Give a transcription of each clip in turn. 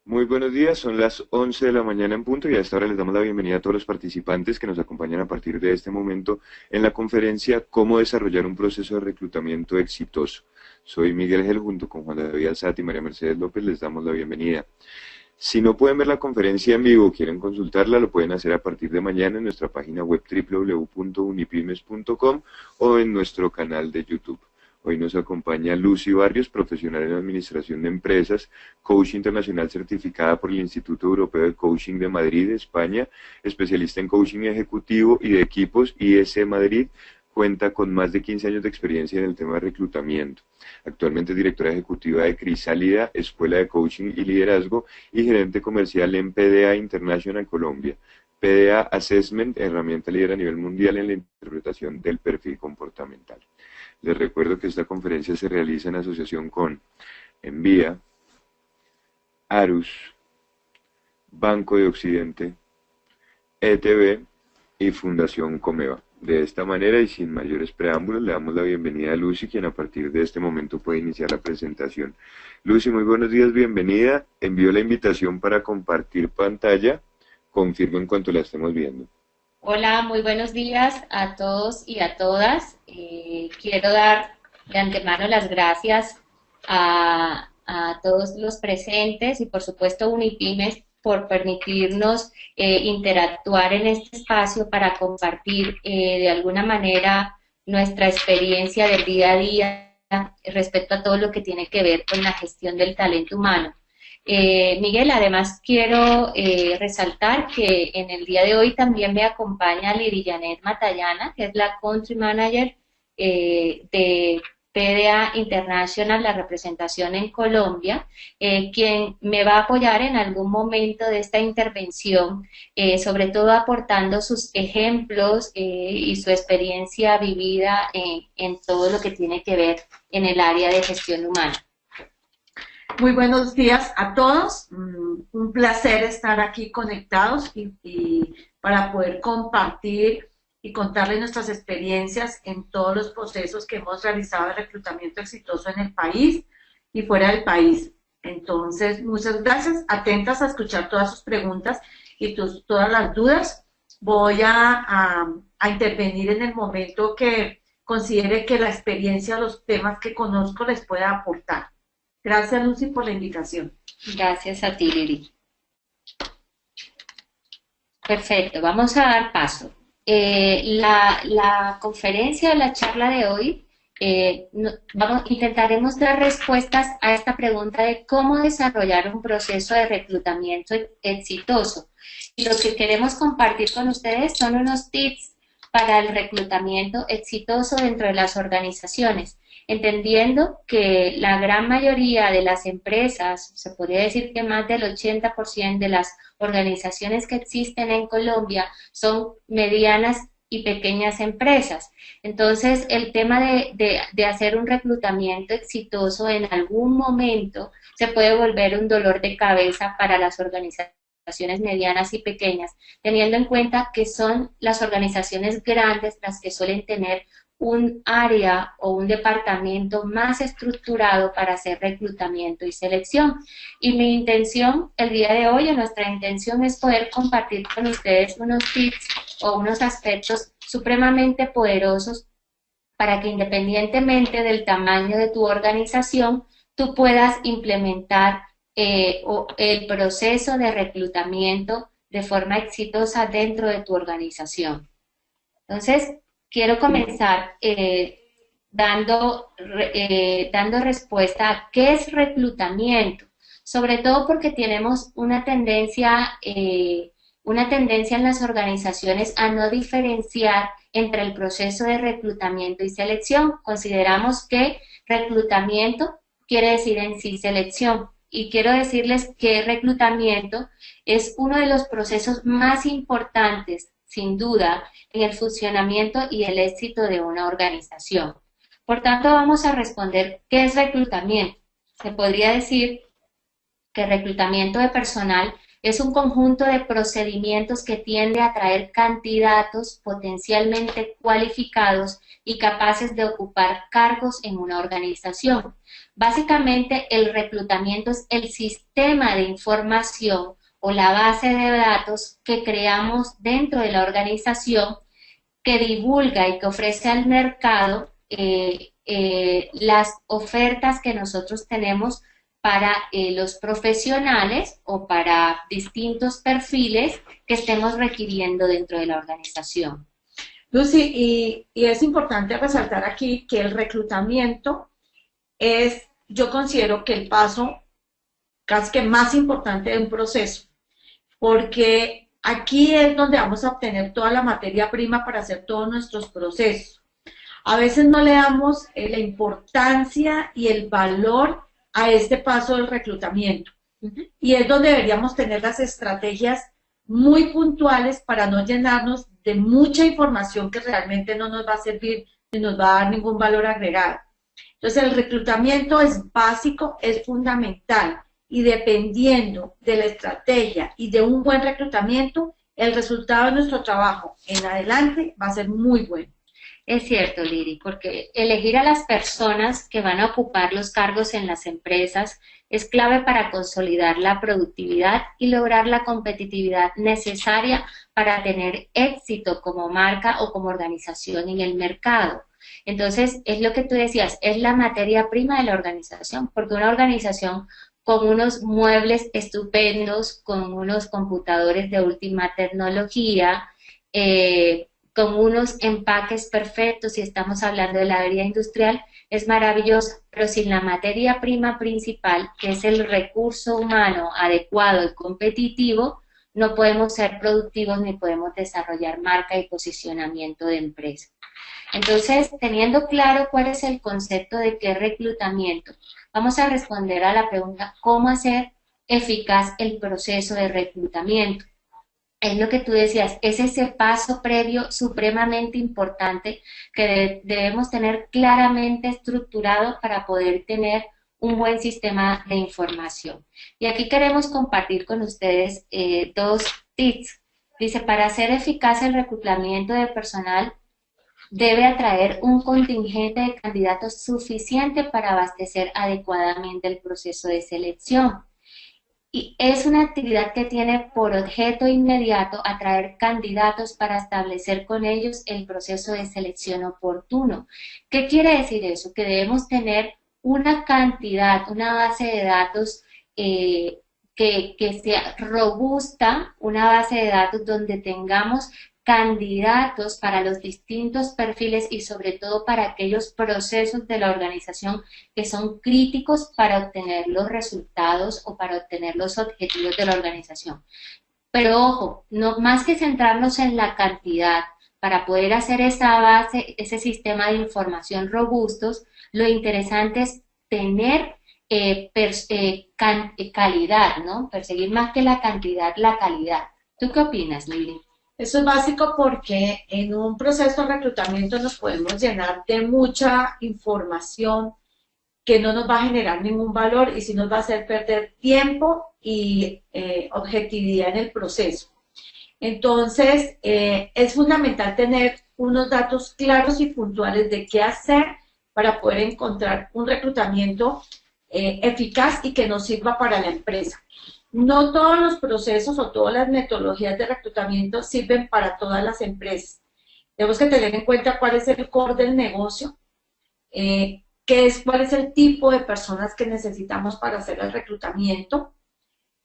Muy buenos días, son las 11 de la mañana en punto y a esta hora les damos la bienvenida a todos los participantes que nos acompañan a partir de este momento en la conferencia Cómo desarrollar un proceso de reclutamiento exitoso. Soy Miguel Gel, junto con Juan David Alzate y María Mercedes López les damos la bienvenida. Si no pueden ver la conferencia en vivo o quieren consultarla, lo pueden hacer a partir de mañana en nuestra página web www.unipymes.com o en nuestro canal de YouTube. Hoy nos acompaña Lucy Barrios, profesional en Administración de Empresas, coach internacional certificada por el Instituto Europeo de Coaching de Madrid, España, especialista en coaching ejecutivo y de equipos IS Madrid, cuenta con más de 15 años de experiencia en el tema de reclutamiento. Actualmente es directora ejecutiva de Crisálida, Escuela de Coaching y Liderazgo, y gerente comercial en PDA International Colombia. PDA Assessment, herramienta líder a nivel mundial en la interpretación del perfil comportamental. Les recuerdo que esta conferencia se realiza en asociación con Envía, Arus, Banco de Occidente, ETB y Fundación Comeva. De esta manera y sin mayores preámbulos le damos la bienvenida a Lucy, quien a partir de este momento puede iniciar la presentación. Lucy, muy buenos días, bienvenida. Envío la invitación para compartir pantalla. Confirmo en cuanto la estemos viendo. Hola, muy buenos días a todos y a todas. Quiero dar de antemano las gracias a todos los presentes y por supuesto Unipymes por permitirnos interactuar en este espacio para compartir de alguna manera nuestra experiencia del día a día respecto a todo lo que tiene que ver con la gestión del talento humano. Miguel, además quiero resaltar que en el día de hoy también me acompaña Liri Janet Matallana, que es la Country Manager de PDA International, la representación en Colombia, quien me va a apoyar en algún momento de esta intervención, sobre todo aportando sus ejemplos y su experiencia vivida en todo lo que tiene que ver en el área de gestión humana. Muy buenos días a todos, un placer estar aquí conectados y para poder compartir y contarles nuestras experiencias en todos los procesos que hemos realizado de reclutamiento exitoso en el país y fuera del país. Entonces, muchas gracias, atentas a escuchar todas sus preguntas y todas las dudas. Voy a intervenir en el momento que considere que la experiencia, los temas que conozco les pueda aportar. Gracias, Lucy, por la invitación. Gracias a ti, Lili. Perfecto, vamos a dar paso. La conferencia, la charla de hoy, intentaremos dar respuestas a esta pregunta de cómo desarrollar un proceso de reclutamiento exitoso. Y lo que queremos compartir con ustedes son unos tips para el reclutamiento exitoso dentro de las organizaciones, entendiendo que la gran mayoría de las empresas, se podría decir que más del 80% de las organizaciones que existen en Colombia son medianas y pequeñas empresas. Entonces, el tema de hacer un reclutamiento exitoso en algún momento se puede volver un dolor de cabeza para las organizaciones medianas y pequeñas, teniendo en cuenta que son las organizaciones grandes las que suelen tener un área o un departamento más estructurado para hacer reclutamiento y selección. Y mi intención el día de hoy, nuestra intención es poder compartir con ustedes unos tips o unos aspectos supremamente poderosos para que independientemente del tamaño de tu organización, tú puedas implementar el proceso de reclutamiento de forma exitosa dentro de tu organización. Entonces, quiero comenzar dando respuesta a qué es reclutamiento, sobre todo porque tenemos una tendencia en las organizaciones a no diferenciar entre el proceso de reclutamiento y selección. Consideramos que reclutamiento quiere decir en sí selección. Y quiero decirles que reclutamiento es uno de los procesos más importantes, sin duda, en el funcionamiento y el éxito de una organización. Por tanto, vamos a responder ¿qué es reclutamiento? Se podría decir que reclutamiento de personal Es un conjunto de procedimientos que tiende a atraer candidatos potencialmente cualificados y capaces de ocupar cargos en una organización. Básicamente, el reclutamiento es el sistema de información o la base de datos que creamos dentro de la organización que divulga y que ofrece al mercado las ofertas que nosotros tenemos para los profesionales o para distintos perfiles que estemos requiriendo dentro de la organización. Lucy, y es importante resaltar aquí que el reclutamiento es, yo considero que el paso casi que más importante de un proceso, porque aquí es donde vamos a obtener toda la materia prima para hacer todos nuestros procesos. A veces no le damos la importancia y el valor a este paso del reclutamiento. Y es donde deberíamos tener las estrategias muy puntuales para no llenarnos de mucha información que realmente no nos va a servir ni nos va a dar ningún valor agregado. Entonces el reclutamiento es básico, es fundamental y dependiendo de la estrategia y de un buen reclutamiento, el resultado de nuestro trabajo en adelante va a ser muy bueno. Es cierto, Liri, porque elegir a las personas que van a ocupar los cargos en las empresas es clave para consolidar la productividad y lograr la competitividad necesaria para tener éxito como marca o como organización en el mercado. Entonces, es lo que tú decías, es la materia prima de la organización, porque una organización con unos muebles estupendos, con unos computadores de última tecnología, con unos empaques perfectos, si estamos hablando de la área industrial, es maravilloso, pero sin la materia prima principal, que es el recurso humano adecuado y competitivo, no podemos ser productivos ni podemos desarrollar marca y posicionamiento de empresa. Entonces, teniendo claro cuál es el concepto de qué reclutamiento, vamos a responder a la pregunta, ¿cómo hacer eficaz el proceso de reclutamiento? Es lo que tú decías, es ese paso previo supremamente importante que debemos tener claramente estructurado para poder tener un buen sistema de información. Y aquí queremos compartir con ustedes dos tips. Dice, para hacer eficaz el reclutamiento de personal, debe atraer un contingente de candidatos suficiente para abastecer adecuadamente el proceso de selección. Y es una actividad que tiene por objeto inmediato atraer candidatos para establecer con ellos el proceso de selección oportuno. ¿Qué quiere decir eso? Que debemos tener una cantidad, una base de datos que sea robusta, una base de datos donde tengamos candidatos para los distintos perfiles y sobre todo para aquellos procesos de la organización que son críticos para obtener los resultados o para obtener los objetivos de la organización. Pero ojo, no más que centrarnos en la cantidad, para poder hacer esa base, ese sistema de información robustos, lo interesante es tener calidad, ¿no? Perseguir más que la cantidad, la calidad. ¿Tú qué opinas, Lili? Eso es básico porque en un proceso de reclutamiento nos podemos llenar de mucha información que no nos va a generar ningún valor y sí nos va a hacer perder tiempo y objetividad en el proceso. Entonces, es fundamental tener unos datos claros y puntuales de qué hacer para poder encontrar un reclutamiento eficaz y que nos sirva para la empresa. No todos los procesos o todas las metodologías de reclutamiento sirven para todas las empresas. Tenemos que tener en cuenta cuál es el core del negocio, cuál es el tipo de personas que necesitamos para hacer el reclutamiento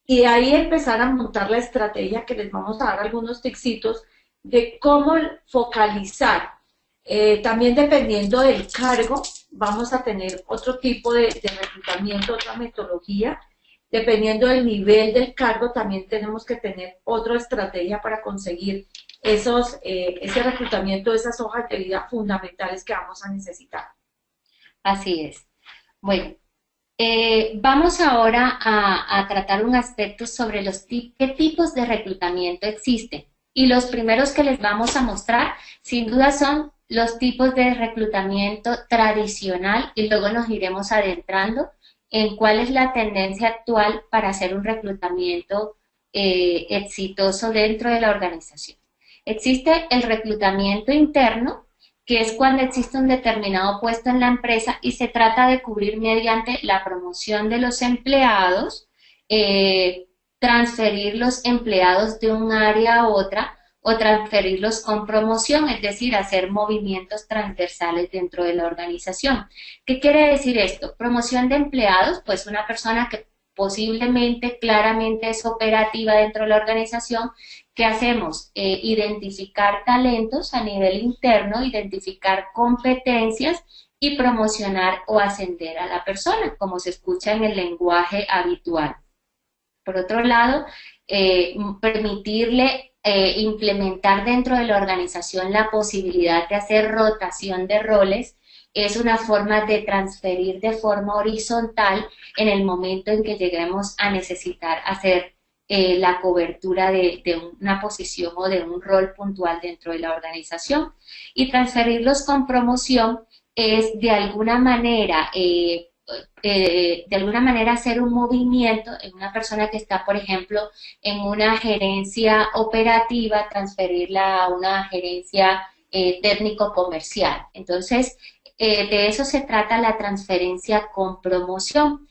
y de ahí empezar a montar la estrategia que les vamos a dar algunos tipsitos de cómo focalizar. También dependiendo del cargo vamos a tener otro tipo de reclutamiento, otra metodología. Dependiendo del nivel del cargo, también tenemos que tener otra estrategia para conseguir ese reclutamiento, esas hojas de vida fundamentales que vamos a necesitar. Así es. Bueno, vamos ahora a tratar un aspecto sobre qué tipos de reclutamiento existen. Y los primeros que les vamos a mostrar, sin duda, son los tipos de reclutamiento tradicional y luego nos iremos adentrando en cuál es la tendencia actual para hacer un reclutamiento exitoso dentro de la organización. Existe el reclutamiento interno, que es cuando existe un determinado puesto en la empresa y se trata de cubrir mediante la promoción de los empleados, transferir los empleados de un área a otra o transferirlos con promoción, es decir, hacer movimientos transversales dentro de la organización. ¿Qué quiere decir esto? Promoción de empleados, pues una persona que posiblemente, claramente es operativa dentro de la organización. ¿Qué hacemos? Identificar talentos a nivel interno, identificar competencias y promocionar o ascender a la persona, como se escucha en el lenguaje habitual. Por otro lado, permitirle implementar dentro de la organización la posibilidad de hacer rotación de roles es una forma de transferir de forma horizontal en el momento en que lleguemos a necesitar hacer la cobertura de una posición o de un rol puntual dentro de la organización. Y transferirlos con promoción es de alguna manera hacer un movimiento en una persona que está, por ejemplo, en una gerencia operativa, transferirla a una gerencia técnico-comercial. Entonces, de eso se trata la transferencia con promoción.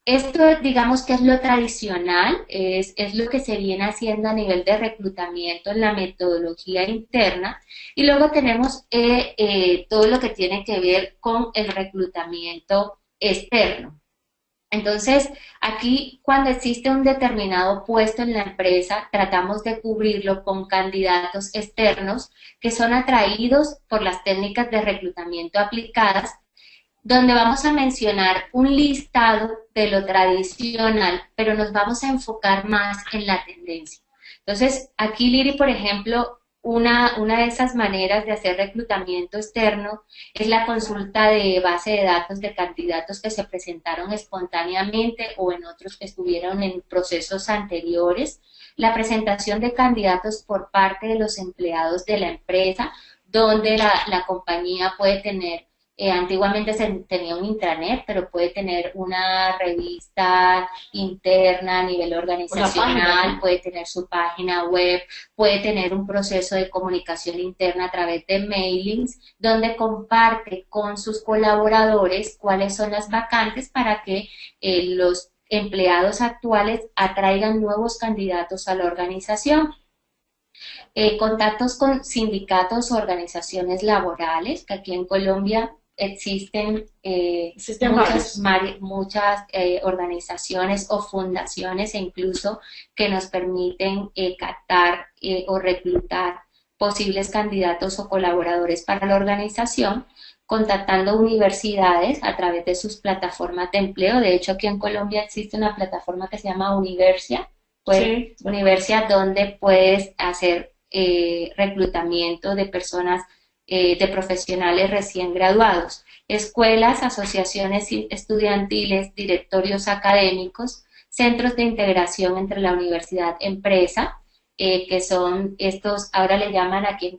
Esto, digamos que es lo tradicional, es lo que se viene haciendo a nivel de reclutamiento en la metodología interna, y luego tenemos todo lo que tiene que ver con el reclutamiento externo. Entonces, aquí cuando existe un determinado puesto en la empresa, tratamos de cubrirlo con candidatos externos que son atraídos por las técnicas de reclutamiento aplicadas, donde vamos a mencionar un listado de lo tradicional, pero nos vamos a enfocar más en la tendencia. Entonces, aquí Liri, por ejemplo, una de esas maneras de hacer reclutamiento externo es la consulta de base de datos de candidatos que se presentaron espontáneamente o en otros que estuvieron en procesos anteriores, la presentación de candidatos por parte de los empleados de la empresa, donde la compañía puede tener, antiguamente se tenía un intranet, pero puede tener una revista interna a nivel organizacional, puede tener su página web, puede tener un proceso de comunicación interna a través de mailings, donde comparte con sus colaboradores cuáles son las vacantes para que los empleados actuales atraigan nuevos candidatos a la organización. Contactos con sindicatos o organizaciones laborales, que aquí en Colombia existen muchas organizaciones o fundaciones e incluso que nos permiten captar o reclutar posibles candidatos o colaboradores para la organización, contactando universidades a través de sus plataformas de empleo. De hecho, aquí en Colombia existe una plataforma que se llama Universia, Sí. Universia, donde puedes hacer reclutamiento de personas, de profesionales recién graduados, escuelas, asociaciones estudiantiles, directorios académicos, centros de integración entre la universidad-empresa, que son estos, ahora le llaman aquí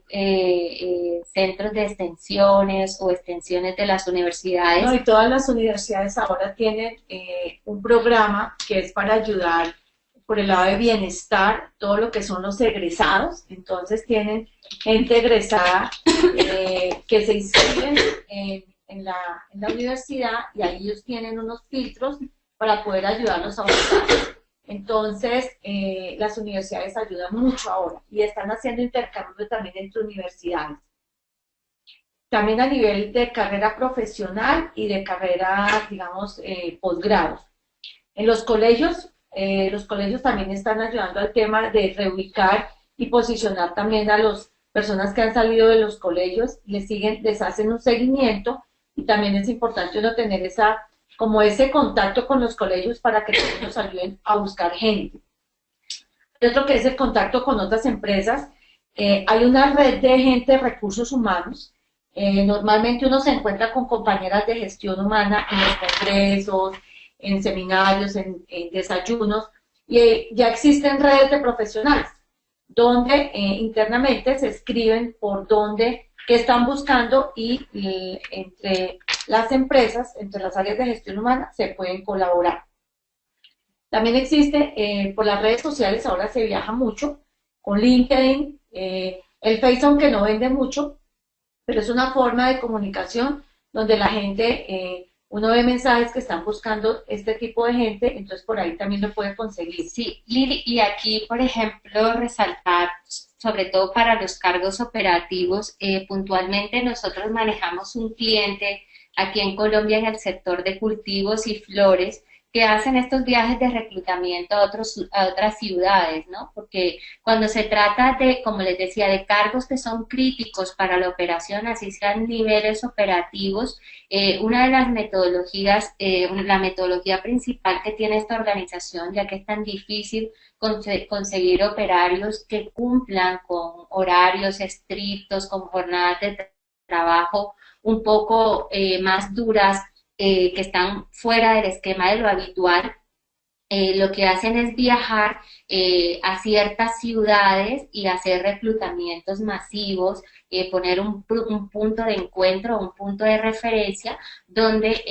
centros de extensiones o extensiones de las universidades. No, y todas las universidades ahora tienen un programa que es para ayudar por el lado de bienestar, todo lo que son los egresados. Entonces tienen gente egresada que se inscriben en la universidad, y ahí ellos tienen unos filtros para poder ayudarlos a avanzar. Entonces, las universidades ayudan mucho ahora y están haciendo intercambio también entre universidades. También a nivel de carrera profesional y de carrera, digamos, posgrados. En los colegios también están ayudando al tema de reubicar y posicionar también a las personas que han salido de los colegios, les hacen un seguimiento, y también es importante uno tener ese contacto con los colegios para que todos nos ayuden a buscar gente. Otro que es el contacto con otras empresas. Hay una red de gente de recursos humanos. Normalmente uno se encuentra con compañeras de gestión humana en los congresos, en seminarios, en desayunos, y ya existen redes de profesionales, donde internamente se escriben por qué están buscando, y entre las empresas, entre las áreas de gestión humana, se pueden colaborar. También existe por las redes sociales, ahora se viaja mucho, con LinkedIn, el Facebook aunque no vende mucho, pero es una forma de comunicación donde la gente, uno ve mensajes que están buscando este tipo de gente, entonces por ahí también lo puede conseguir. Sí, Lili, y aquí, por ejemplo, resaltar, sobre todo para los cargos operativos, puntualmente nosotros manejamos un cliente aquí en Colombia en el sector de cultivos y flores que hacen estos viajes de reclutamiento a otras ciudades, ¿no? Porque cuando se trata de, como les decía, de cargos que son críticos para la operación, así sean niveles operativos, una de las metodologías, la metodología principal que tiene esta organización, ya que es tan difícil conseguir operarios que cumplan con horarios estrictos, con jornadas de trabajo un poco más duras, que están fuera del esquema de lo habitual, lo que hacen es viajar a ciertas ciudades y hacer reclutamientos masivos, poner un punto de encuentro, un punto de referencia donde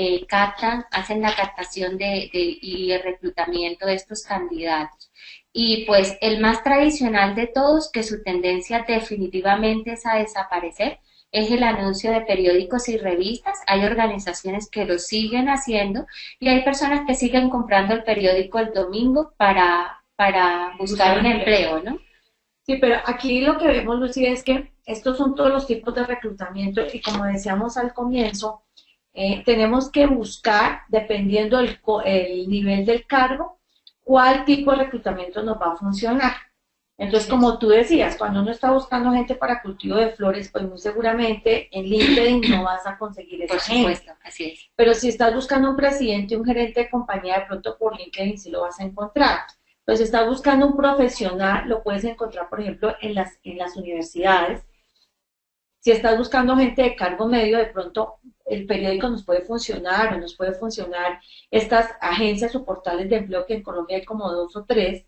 hacen la captación y el reclutamiento de estos candidatos. Y pues el más tradicional de todos, que su tendencia definitivamente es a desaparecer, es el anuncio de periódicos y revistas. Hay organizaciones que lo siguen haciendo y hay personas que siguen comprando el periódico el domingo para buscar un empleo, ¿no? Sí, pero aquí lo que vemos, Lucía, es que estos son todos los tipos de reclutamiento y como decíamos al comienzo, tenemos que buscar, dependiendo el nivel del cargo, cuál tipo de reclutamiento nos va a funcionar. Entonces, como tú decías, cuando uno está buscando gente para cultivo de flores, pues muy seguramente en LinkedIn no vas a conseguir esa gente. Por supuesto, así es. Pero si estás buscando un presidente, un gerente de compañía, de pronto por LinkedIn sí lo vas a encontrar. Pues si estás buscando un profesional, lo puedes encontrar, por ejemplo, en las universidades. Si estás buscando gente de cargo medio, de pronto el periódico nos puede funcionar, o nos puede funcionar estas agencias o portales de empleo, que en Colombia hay como 2 o 3.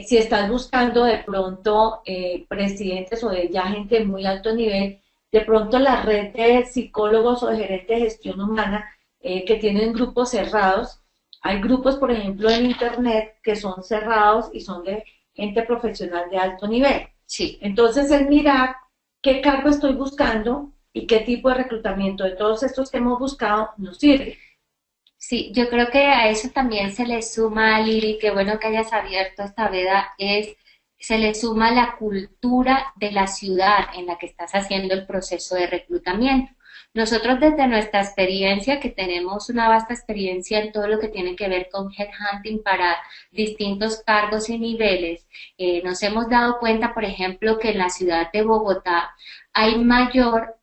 Si estás buscando de pronto presidentes o de ya gente de muy alto nivel, de pronto la red de psicólogos o de gerentes de gestión humana que tienen grupos cerrados. Hay grupos, por ejemplo, en Internet que son cerrados y son de gente profesional de alto nivel. Sí. Entonces, el mirar qué cargo estoy buscando y qué tipo de reclutamiento de todos estos que hemos buscado nos sirve. Sí, yo creo que a eso también se le suma, Lili, qué bueno que hayas abierto esta veda, se le suma la cultura de la ciudad en la que estás haciendo el proceso de reclutamiento. Nosotros desde nuestra experiencia, que tenemos una vasta experiencia en todo lo que tiene que ver con headhunting para distintos cargos y niveles, nos hemos dado cuenta, por ejemplo, que en la ciudad de Bogotá hay mayor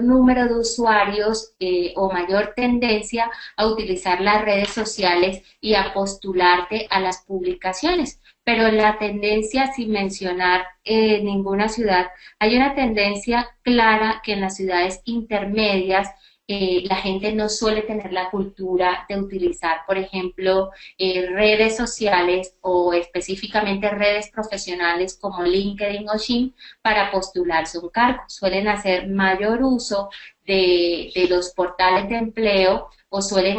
número de usuarios o mayor tendencia a utilizar las redes sociales y a postularte a las publicaciones. Pero la tendencia, sin mencionar ninguna ciudad, hay una tendencia clara que en las ciudades intermedias la gente no suele tener la cultura de utilizar, por ejemplo, redes sociales o específicamente redes profesionales como LinkedIn o Xing para postularse un cargo. Suelen hacer mayor uso de los portales de empleo o suelen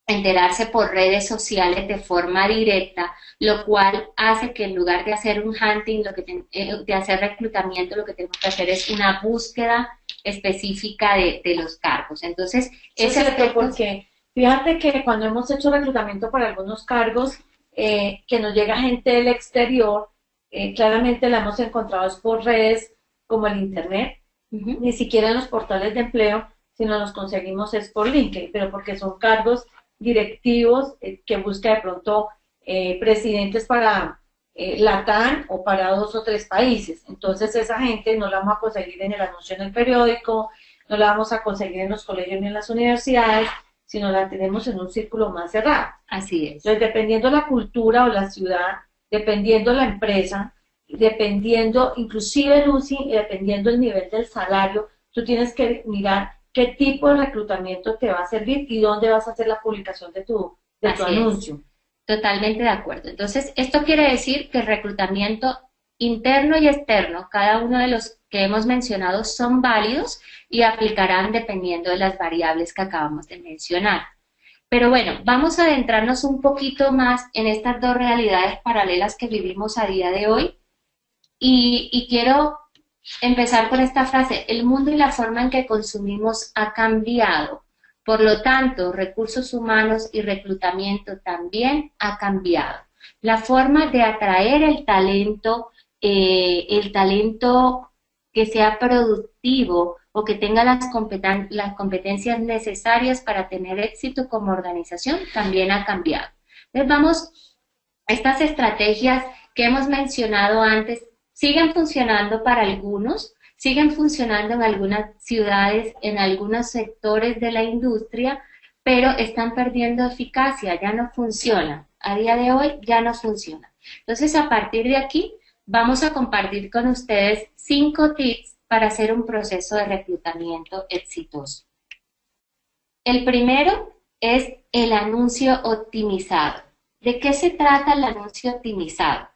enterarse por redes sociales de forma directa, lo cual hace que en lugar de hacer un hunting, de hacer reclutamiento, lo que tenemos que hacer es una búsqueda específica de los cargos. Entonces, es cierto, porque fíjate que cuando hemos hecho reclutamiento para algunos cargos, que nos llega gente del exterior, claramente la hemos encontrado por redes como el Internet, ni siquiera en los portales de empleo, sino los conseguimos es por LinkedIn, pero porque son cargos directivos que busca de pronto presidentes para Latam o para 2 o 3 países. Entonces esa gente no la vamos a conseguir en el anuncio en el periódico, no la vamos a conseguir en los colegios ni en las universidades, sino la tenemos en un círculo más cerrado. Así es. Entonces, dependiendo la cultura o la ciudad, dependiendo la empresa, dependiendo inclusive, Lucy, y dependiendo el nivel del salario, tú tienes que mirar qué tipo de reclutamiento te va a servir y dónde vas a hacer la publicación de tu anuncio. Totalmente de acuerdo. Entonces, esto quiere decir que el reclutamiento interno y externo, cada uno de los que hemos mencionado son válidos y aplicarán dependiendo de las variables que acabamos de mencionar. Pero bueno, vamos a adentrarnos un poquito más en estas dos realidades paralelas que vivimos a día de hoy. Y quiero empezar con esta frase: el mundo y la forma en que consumimos ha cambiado. Por lo tanto, recursos humanos y reclutamiento también ha cambiado. La forma de atraer el talento que sea productivo o que tenga las competencias necesarias para tener éxito como organización también ha cambiado. Entonces estas estrategias que hemos mencionado antes siguen funcionando para algunos, siguen funcionando en algunas ciudades, en algunos sectores de la industria, pero están perdiendo eficacia, ya no funciona. A día de hoy ya no funciona. Entonces, a partir de aquí, vamos a compartir con ustedes 5 tips para hacer un proceso de reclutamiento exitoso. El primero es el anuncio optimizado. ¿De qué se trata el anuncio optimizado?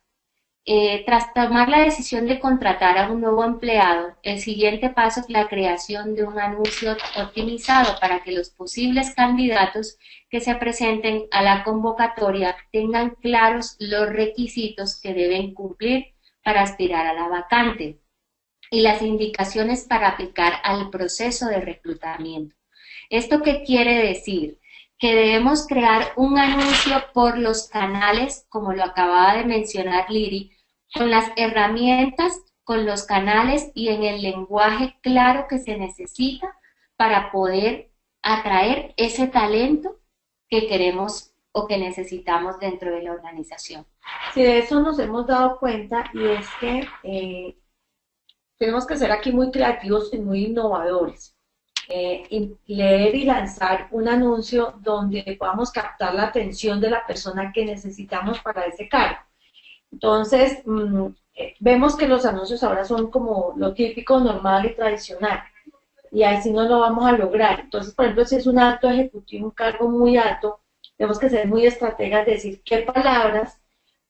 Tras tomar la decisión de contratar a un nuevo empleado, el siguiente paso es la creación de un anuncio optimizado para que los posibles candidatos que se presenten a la convocatoria tengan claros los requisitos que deben cumplir para aspirar a la vacante y las indicaciones para aplicar al proceso de reclutamiento. ¿Esto qué quiere decir? Que debemos crear un anuncio por los canales, como lo acababa de mencionar Liri, con las herramientas, con los canales y en el lenguaje claro que se necesita para poder atraer ese talento que queremos o que necesitamos dentro de la organización. Sí, de eso nos hemos dado cuenta, y es que tenemos que ser aquí muy creativos y muy innovadores. Y leer y lanzar un anuncio donde podamos captar la atención de la persona que necesitamos para ese cargo. Entonces, vemos que los anuncios ahora son como lo típico, normal y tradicional, y ahí sí no lo vamos a lograr. Entonces, por ejemplo, si es un alto ejecutivo, un cargo muy alto, tenemos que ser muy estrategas de decir qué palabras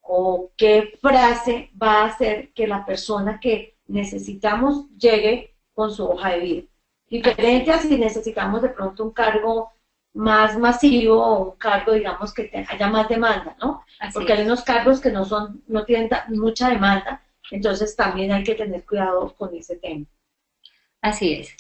o qué frase va a hacer que la persona que necesitamos llegue con su hoja de vida. Diferente a si necesitamos de pronto un cargo más masivo o un cargo, digamos, que haya más demanda, ¿no? Porque hay unos cargos que no tienen mucha demanda, entonces también hay que tener cuidado con ese tema. Así es.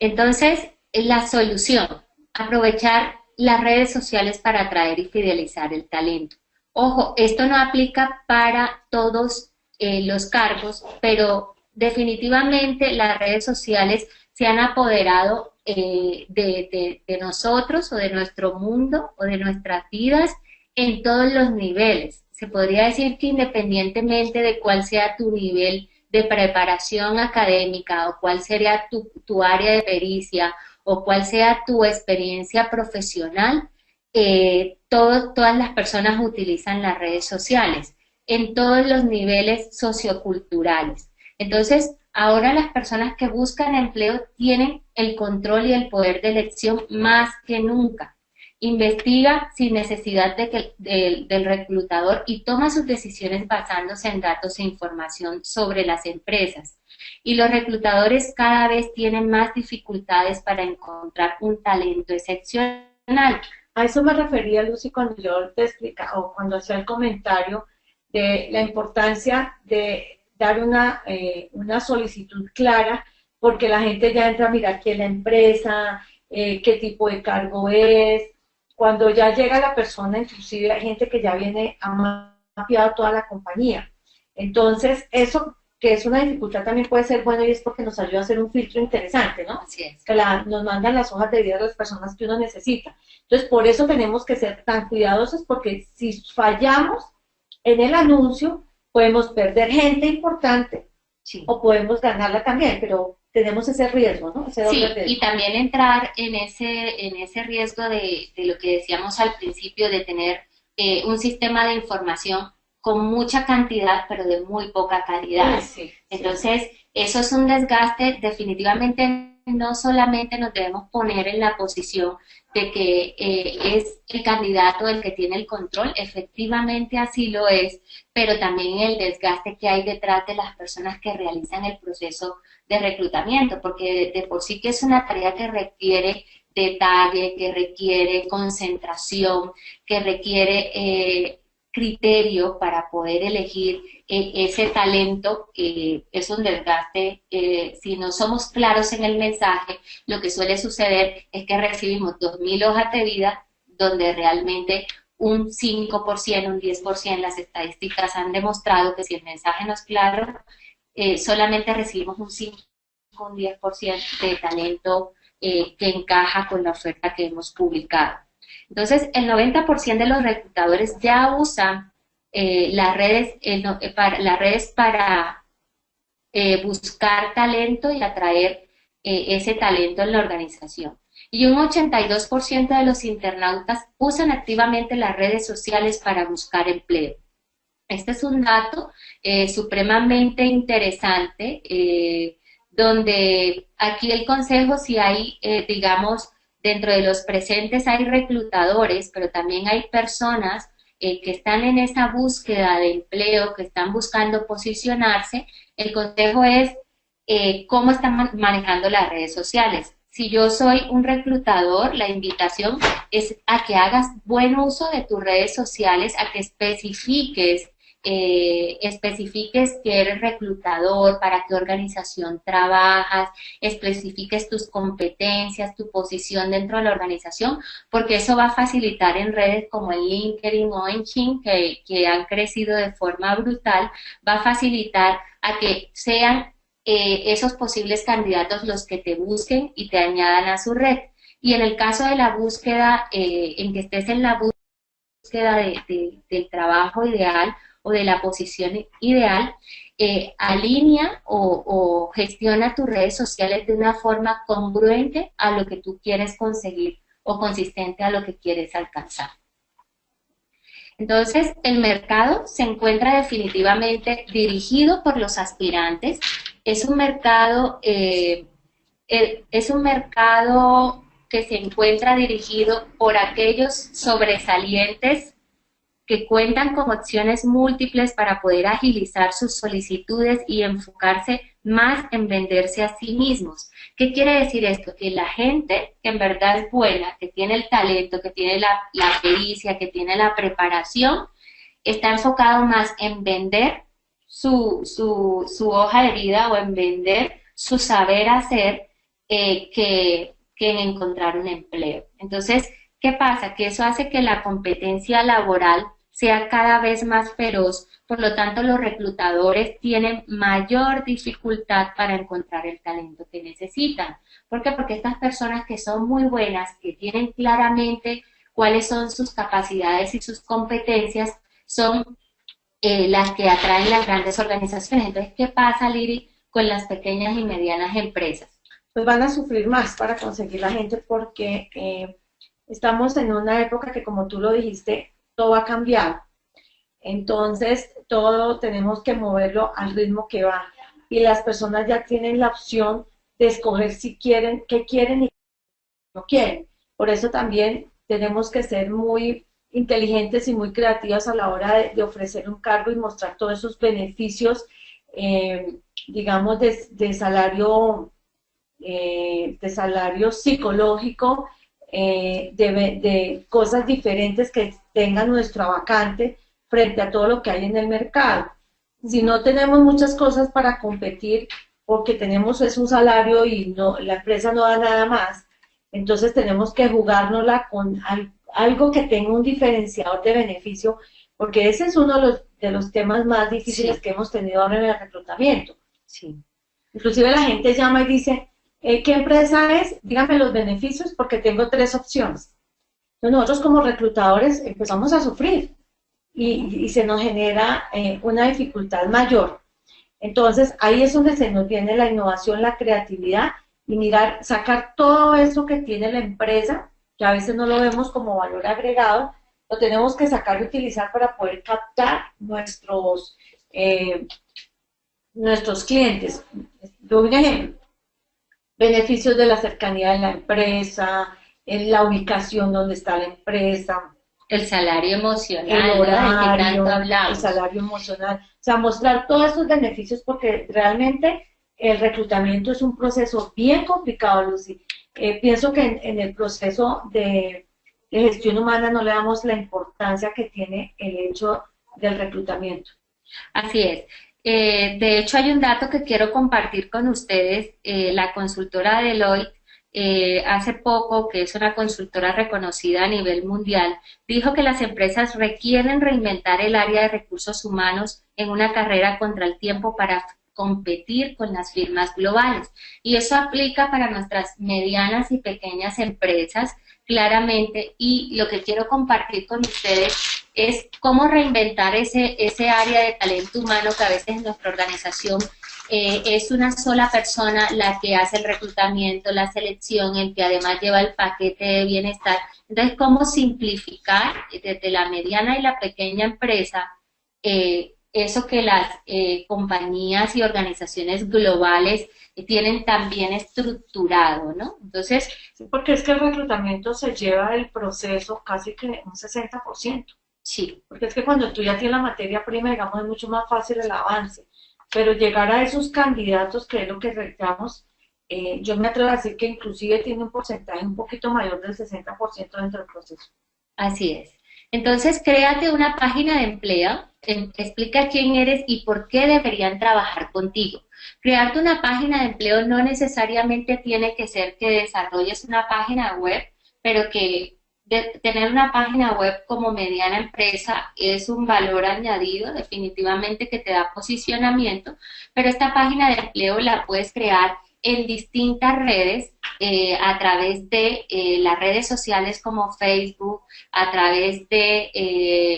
Entonces, la solución: aprovechar las redes sociales para atraer y fidelizar el talento. Ojo, esto no aplica para todos los cargos, pero definitivamente las redes sociales se han apoderado de nosotros o de nuestro mundo o de nuestras vidas en todos los niveles. Se podría decir que independientemente de cuál sea tu nivel de preparación académica o cuál sería tu área de pericia o cuál sea tu experiencia profesional, todas las personas utilizan las redes sociales en todos los niveles socioculturales. Entonces, ahora las personas que buscan empleo tienen el control y el poder de elección más que nunca. Investiga sin necesidad del reclutador y toma sus decisiones basándose en datos e información sobre las empresas. Y los reclutadores cada vez tienen más dificultades para encontrar un talento excepcional. A eso me refería, Lucy, cuando yo te explicaba o cuando hacía el comentario de la importancia de dar una solicitud clara, porque la gente ya entra a mirar qué es la empresa, qué tipo de cargo es. Cuando ya llega la persona, inclusive hay gente que ya viene a mapear toda la compañía. Entonces, eso que es una dificultad también puede ser bueno, y es porque nos ayuda a hacer un filtro interesante, ¿no? Así es. Que nos mandan las hojas de vida de las personas que uno necesita. Entonces, por eso tenemos que ser tan cuidadosos, porque si fallamos en el anuncio, podemos perder gente importante, sí, o podemos ganarla también, pero tenemos ese riesgo, ¿no? Ese sí, riesgo. Y también entrar en ese riesgo de lo que decíamos al principio, de tener un sistema de información con mucha cantidad, pero de muy poca calidad. Sí, entonces, sí, eso es un desgaste. Definitivamente no solamente nos debemos poner en la posición de que es el candidato el que tiene el control, efectivamente así lo es, pero también el desgaste que hay detrás de las personas que realizan el proceso de reclutamiento, porque de por sí que es una tarea que requiere detalle, que requiere concentración, que requiere criterio para poder elegir ese talento. Es un desgaste. Si no somos claros en el mensaje, lo que suele suceder es que recibimos 2000 hojas de vida donde realmente un 5%, un 10%, las estadísticas han demostrado que si el mensaje no es claro, solamente recibimos un 5, un 10% de talento que encaja con la oferta que hemos publicado. Entonces, el 90% de los reclutadores ya usan las redes para buscar talento y atraer ese talento en la organización. Y un 82% de los internautas usan activamente las redes sociales para buscar empleo. Este es un dato supremamente interesante, donde aquí el consejo, si hay, digamos, dentro de los presentes hay reclutadores, pero también hay personas que están en esa búsqueda de empleo, que están buscando posicionarse. El consejo es cómo están manejando las redes sociales. Si yo soy un reclutador, la invitación es a que hagas buen uso de tus redes sociales, a que especifiques que eres reclutador, para qué organización trabajas, especifiques tus competencias, tu posición dentro de la organización, porque eso va a facilitar en redes como en LinkedIn o en Xing, que han crecido de forma brutal, va a facilitar a que sean esos posibles candidatos los que te busquen y te añadan a su red. Y en el caso de la búsqueda, en que estés en la búsqueda del trabajo ideal o de la posición ideal, alinea o gestiona tus redes sociales de una forma congruente a lo que tú quieres conseguir o consistente a lo que quieres alcanzar. Entonces, el mercado se encuentra definitivamente dirigido por los aspirantes. Es un mercado que se encuentra dirigido por aquellos sobresalientes que cuentan con opciones múltiples para poder agilizar sus solicitudes y enfocarse más en venderse a sí mismos. ¿Qué quiere decir esto? Que la gente que en verdad es buena, que tiene el talento, que tiene la pericia, que tiene la preparación, está enfocado más en vender su hoja de vida o en vender su saber hacer que en encontrar un empleo. Entonces, ¿qué pasa? Que eso hace que la competencia laboral sea cada vez más feroz, por lo tanto los reclutadores tienen mayor dificultad para encontrar el talento que necesitan. ¿Por qué? Porque estas personas que son muy buenas, que tienen claramente cuáles son sus capacidades y sus competencias, son las que atraen las grandes organizaciones. Entonces, ¿qué pasa, Liri, con las pequeñas y medianas empresas? Pues van a sufrir más para conseguir la gente porque estamos en una época que, como tú lo dijiste, todo va a cambiar. Entonces, todo tenemos que moverlo al ritmo que va. Y las personas ya tienen la opción de escoger si quieren, qué quieren y qué no quieren. Por eso también tenemos que ser muy inteligentes y muy creativas a la hora de ofrecer un cargo y mostrar todos esos beneficios, digamos, de salario psicológico, de cosas diferentes que tenga nuestra vacante frente a todo lo que hay en el mercado. Si no tenemos muchas cosas para competir, porque tenemos un salario y la empresa no da nada más, entonces tenemos que jugárnosla con algo que tenga un diferenciador de beneficio, porque ese es uno de los temas más difíciles que hemos tenido ahora en el reclutamiento. Sí. Inclusive la gente llama y dice, ¿qué empresa es? Dígame los beneficios porque tengo 3 opciones. Entonces nosotros como reclutadores empezamos a sufrir y se nos genera una dificultad mayor. Entonces ahí es donde se nos viene la innovación, la creatividad y mirar, sacar todo eso que tiene la empresa, que a veces no lo vemos como valor agregado, lo tenemos que sacar y utilizar para poder captar nuestros clientes. Doy un ejemplo. Beneficios de la cercanía de la empresa, en la ubicación donde está la empresa, el salario emocional, el horario, ¿no? ¿De qué tanto hablamos? el salario emocional, o sea, mostrar todos esos beneficios porque realmente el reclutamiento es un proceso bien complicado, Lucy. pienso que en el proceso de gestión humana no le damos la importancia que tiene el hecho del reclutamiento. Así es. De hecho, hay un dato que quiero compartir con ustedes. La consultora Deloitte, hace poco, que es una consultora reconocida a nivel mundial, dijo que las empresas requieren reinventar el área de recursos humanos en una carrera contra el tiempo para competir con las firmas globales. Y eso aplica para nuestras medianas y pequeñas empresas, claramente, y lo que quiero compartir con ustedes es cómo reinventar ese área de talento humano que a veces en nuestra organización es una sola persona la que hace el reclutamiento, la selección, el que además lleva el paquete de bienestar. Entonces, cómo simplificar desde la mediana y la pequeña empresa eso que las compañías y organizaciones globales tienen también estructurado, ¿no? Entonces, sí, porque es que el reclutamiento se lleva el proceso casi que un 60%. sí. Porque es que cuando tú ya tienes la materia prima, digamos, es mucho más fácil el avance. Pero llegar a esos candidatos, que es lo que realizamos, yo me atrevo a decir que inclusive tiene un porcentaje un poquito mayor del 60% dentro del proceso. Así es. Entonces, créate una página de empleo, explica quién eres y por qué deberían trabajar contigo. Crearte una página de empleo no necesariamente tiene que ser que desarrolles una página web, pero que tener una página web como mediana empresa es un valor añadido, definitivamente, que te da posicionamiento, pero esta página de empleo la puedes crear en distintas redes, a través de las redes sociales como Facebook, a través de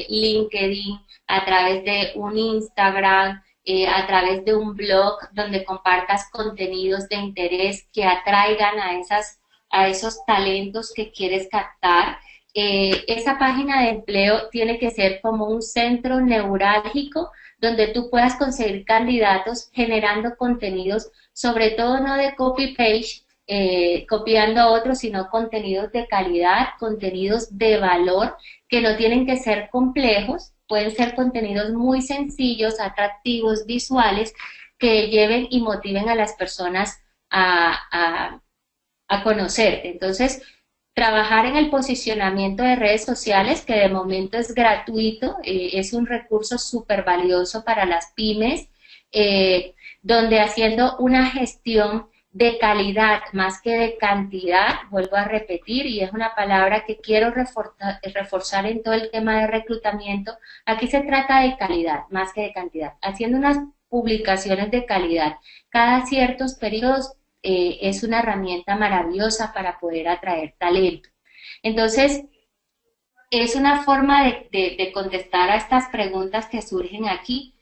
LinkedIn, a través de un Instagram, a través de un blog donde compartas contenidos de interés que atraigan a esos talentos que quieres captar. Esa página de empleo tiene que ser como un centro neurálgico donde tú puedas conseguir candidatos generando contenidos, sobre todo no de copy-page, copiando a otros, sino contenidos de calidad, contenidos de valor, que no tienen que ser complejos, pueden ser contenidos muy sencillos, atractivos, visuales, que lleven y motiven a las personas a conocerte. Entonces, trabajar en el posicionamiento de redes sociales, que de momento es gratuito, es un recurso súper valioso para las pymes, donde haciendo una gestión de calidad más que de cantidad, vuelvo a repetir, y es una palabra que quiero reforzar en todo el tema de reclutamiento, aquí se trata de calidad más que de cantidad, haciendo unas publicaciones de calidad cada ciertos periodos, es una herramienta maravillosa para poder atraer talento. Entonces, es una forma de contestar a estas preguntas que surgen aquí,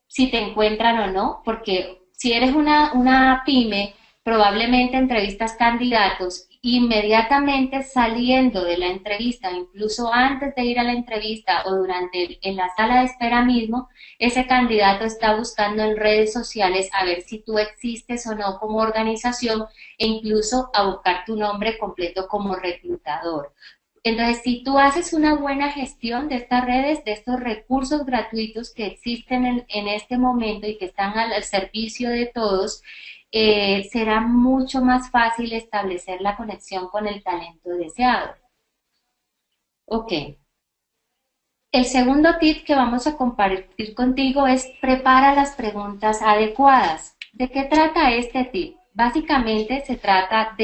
si te encuentran o no, porque si eres una pyme, probablemente entrevistas candidatos, inmediatamente saliendo de la entrevista, incluso antes de ir a la entrevista o en la sala de espera mismo, ese candidato está buscando en redes sociales a ver si tú existes o no como organización e incluso a buscar tu nombre completo como reclutador. Entonces, si tú haces una buena gestión de estas redes, de estos recursos gratuitos que existen en este momento y que están al servicio de todos, será mucho más fácil establecer la conexión con el talento deseado. Ok. El segundo tip que vamos a compartir contigo es prepara las preguntas adecuadas. ¿De qué trata este tip? Básicamente se trata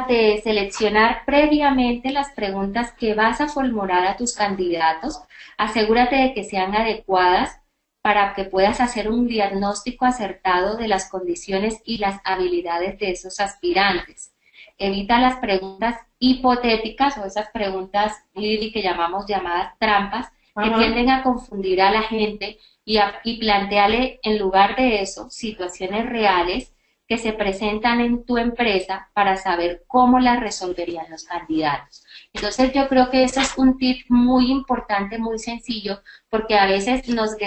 de seleccionar previamente las preguntas que vas a formular a tus candidatos. Asegúrate de que sean adecuadas para que puedas hacer un diagnóstico acertado de las condiciones y las habilidades de esos aspirantes. Evita las preguntas hipotéticas o esas preguntas, Lili, que llamamos llamadas trampas, que tienden a confundir a la gente y plantearle en lugar de eso situaciones reales que se presentan en tu empresa para saber cómo las resolverían los candidatos. Entonces yo creo que eso es un tip muy importante, muy sencillo, porque a veces nos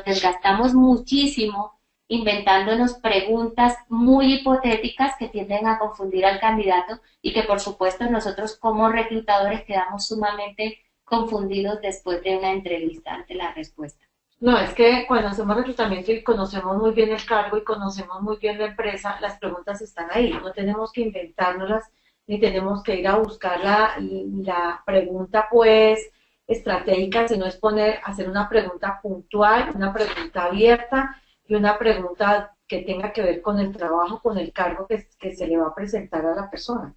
desgastamos muchísimo inventándonos preguntas muy hipotéticas que tienden a confundir al candidato y que por supuesto nosotros como reclutadores quedamos sumamente confundidos después de una entrevista ante la respuesta. No, es que cuando hacemos reclutamiento y conocemos muy bien el cargo y conocemos muy bien la empresa, las preguntas están ahí. No tenemos que inventárnoslas ni tenemos que ir a buscar la pregunta, pues, estratégica, sino es hacer una pregunta puntual, una pregunta abierta y una pregunta que tenga que ver con el trabajo, con el cargo que se le va a presentar a la persona.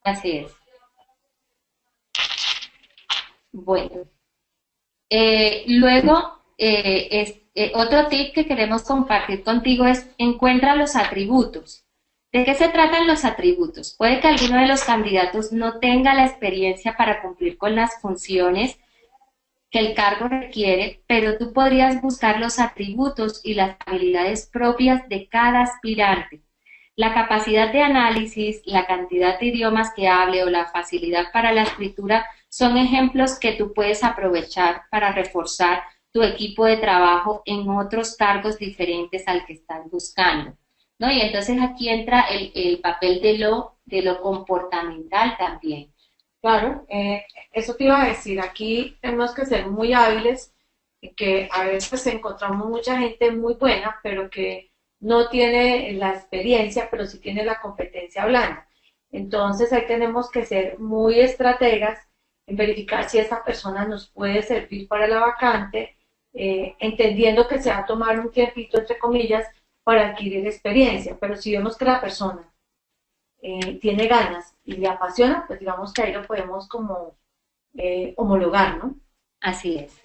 Así es. Bueno, luego, otro tip que queremos compartir contigo es encuentra los atributos. ¿De qué se tratan los atributos? Puede que alguno de los candidatos no tenga la experiencia para cumplir con las funciones que el cargo requiere, pero tú podrías buscar los atributos y las habilidades propias de cada aspirante. La capacidad de análisis, la cantidad de idiomas que hable o la facilidad para la escritura son ejemplos que tú puedes aprovechar para reforzar tu equipo de trabajo en otros cargos diferentes al que estás buscando, ¿no? Y entonces aquí entra el papel de lo comportamental también. Claro, eso te iba a decir, aquí tenemos que ser muy hábiles, que a veces encontramos mucha gente muy buena, pero que no tiene la experiencia, pero sí tiene la competencia blanda. Entonces ahí tenemos que ser muy estrategas en verificar si esa persona nos puede servir para la vacante, entendiendo que se va a tomar un tiempito, entre comillas, para adquirir experiencia, pero si vemos que la persona tiene ganas y le apasiona, pues digamos que ahí lo podemos como homologar, ¿no? Así es.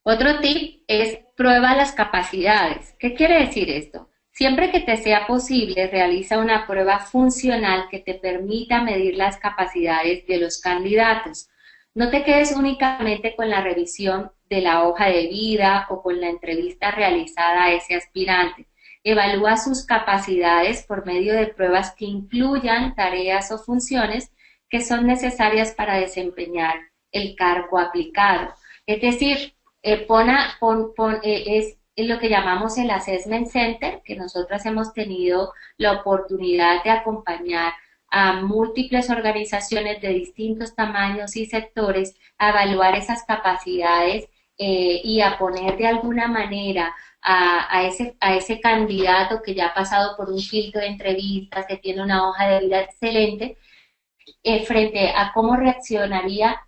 Otro tip es prueba las capacidades. ¿Qué quiere decir esto? Siempre que te sea posible, realiza una prueba funcional que te permita medir las capacidades de los candidatos. No te quedes únicamente con la revisión de la hoja de vida o con la entrevista realizada a ese aspirante. Evalúa sus capacidades por medio de pruebas que incluyan tareas o funciones que son necesarias para desempeñar el cargo aplicado. Es decir, es lo que llamamos el Assessment Center, que nosotros hemos tenido la oportunidad de acompañar a múltiples organizaciones de distintos tamaños y sectores a evaluar esas capacidades y a poner de alguna manera a ese candidato que ya ha pasado por un filtro de entrevistas, que tiene una hoja de vida excelente, frente a cómo reaccionaría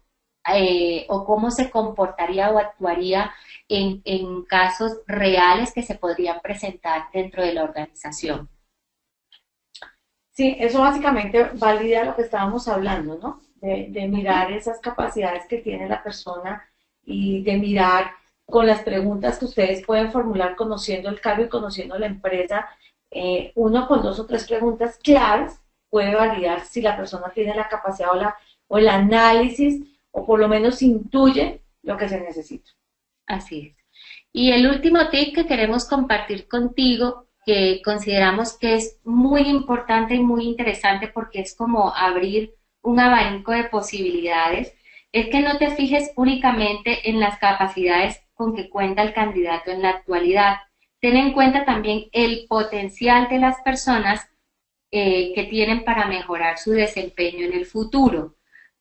o cómo se comportaría o actuaría en casos reales que se podrían presentar dentro de la organización. Sí, eso básicamente valida lo que estábamos hablando, ¿no? De mirar esas capacidades que tiene la persona y de mirar con las preguntas que ustedes pueden formular conociendo el cargo y conociendo la empresa, uno con 2 o 3 preguntas claves puede validar si la persona tiene la capacidad o el análisis o por lo menos intuye lo que se necesita. Así es. Y el último tip que queremos compartir contigo, que consideramos que es muy importante y muy interesante porque es como abrir un abanico de posibilidades, es que no te fijes únicamente en las capacidades con que cuenta el candidato en la actualidad. Ten en cuenta también el potencial de las personas que tienen para mejorar su desempeño en el futuro.